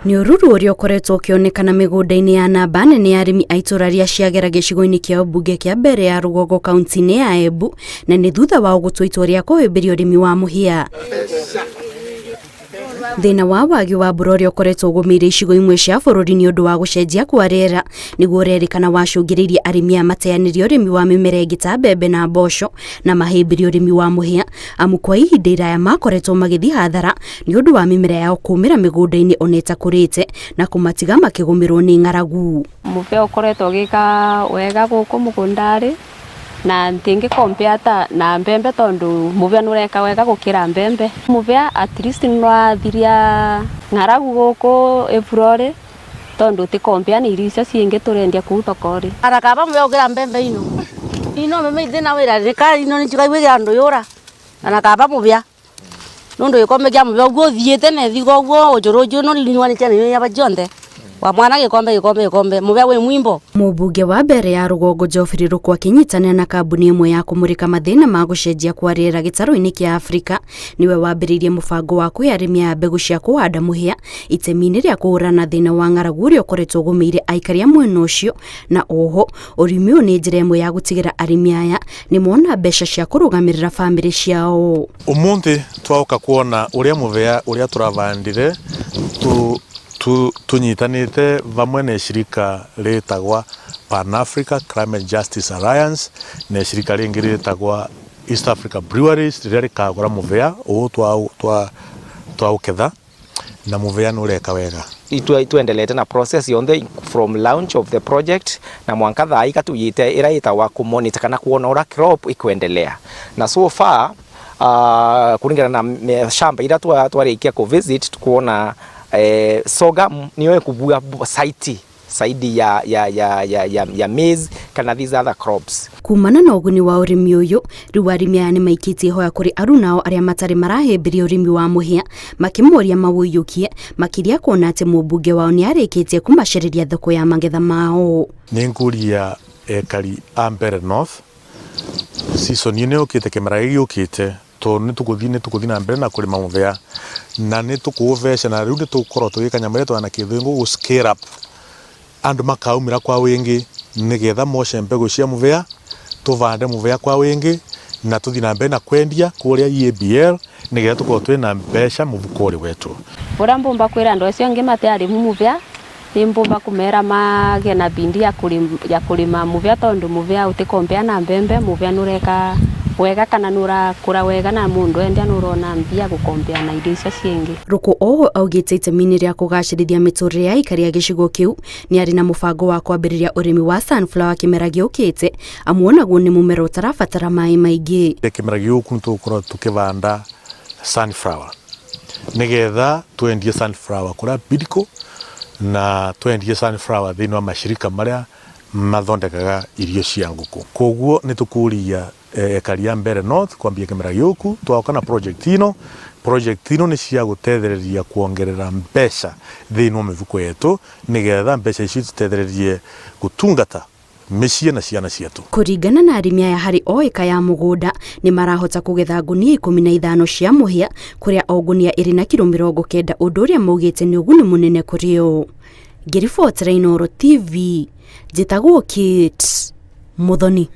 Ni ururu uria ukoretwo ukionekana migunda-ini ya namba nene ya arimi a itura ria Ciagera gicigo-ini kia mbunge kia mbere ya Rugongo kaunti-ini ya Embu, na ni thutha wa gutua itua ria kuhimbiria urimi wa muhia. Thina wa wagi wa mbura uria ukoretwo ugumiire icigo imwe cia bururi ni undu wa gucenjia kwa riera niguo urerikana wacungiririe arimi a mateanirie urimi wa mimera ingi ta mbembe na mboco na mahimbirie urimi wa muhia, amu kwa ihinda iraya makoretwo magithii hathara ni undu wa mimera yao kumira migunda-ini ona itakurite na kumatiga makigumirwo ni ng'aragu. Muhia ukoretwo ugika wega guku mugundari na ntingi compare na mbembe tondu muhia nureka wega gukira mbembe. Muhia at least nwaathiria ng'aragu guku Efurori tondu ti compare ni irio icio ciingi turendia kuu thokori. Arakaba muhia ukira mbembe ino meme thina wira rika ino ni chigaigwe andu yura anakaba muhia nundu ikombe kia muhia uguo thiete na thigo uguo ujuruju no linywa chane yaba jonde wa mwana gikombe muhia wi mwimbo. Mubunge wa mbere ya Rugongo Geoffrey Ruku akinyitana na kambuni imwe ya kumurika mathina ma gucenjia kwa riera gitaro-ini kia Afrika niwe wambiririe mubango wa kwi arimi a mbegu cia kuhanda muhia itemi-ini ria kuhurana thina wa ng'aragu uria ukoretwo ugumiire aikari a mwena ucio, na oho urimi uyu ni njira imwe ya gutigira arimi aya ni mona mbeca cia kurugamirira family ciao. Umuthi twauka kuona uria muhia uria turavandire tunyitanite vamwe na shirika ritagwa Pan Africa Climate Justice Alliance na shirika ringi ritagwa East Africa Breweries riria rikagura muhia uyu twauketha na muhia nureka wega. Tuendelete na process yonde from launch of the project na mwanka thai katuyite ira itawa kumonitor kana kuona ura crop ikuendelea na so far kulingana na shamba ira twarikia ku visit tukuona sorghum niyo kubua site saidi ya maize kana these other crops. Kumana na uguni wa urimi uyu riu arimi aya ni maikitie hoya kuri arunao aria matari marahimbiria urimi wa muhia makimoria mawuyukie makiria kuona ati mubunge wao ni arikitie kumaciriria thoko ya magetha mao. Ni nguria ekari a mbere north season ine ukite kimera giukite to ni tukuthi na mbere na kurima muhia na ni tukuvesha na riu tukorwo tugikanya mweto na kithungu gu scale up andu makaumira kwa wingi nigetha moce mbegu cia muhia tuvande muhia kwa wingi na tuthi na mbere na kwendia kuria EABL nigetha tukorwo twina mbeca muvukori wetu. Ura mbumba kwira andu acio ngi mateari muhia ni mbumba kumera mage na bindi ya kulima muhia tondu muhia utikompea na mbembe. Muhia nureka wega kana nurakura wega na mundu endia nurona mbia gukompea na irio icio ciingi. Ruku oho augite itemi-ini ria kugacirithia miturire ya aikari a gicigo kiu ni ari na mubango wa kwambiriria urimi wa sunflower kimera giukite, amu onaguo ni mumera utarabatara mai maingi. Kimera giuku nitukorwo tukivanda sunflower nigetha twendie sunflower kuria Bidco na twendie sunflower thiini wa mashirika maria mathondekaga irio cia nguku. Koguo nitukuria ekari ya mbere north kwambia kimera giuku twauka na project ino ni cia gutethereria kuongerera mbeca thiini wa mifuko yetu nigetha mbeca icio tutethererie gutungata micii na ciana cietu. Kuringana na arimi aya hari o eka ya mugunda ni marahota kugetha ngunia 15 cia muhia kuria o ngunia iri na kilo 90 undu uria maugite ni uguni munene kuri o. Ngiribotera Inooro TV, njitagwo Kate Muthoni.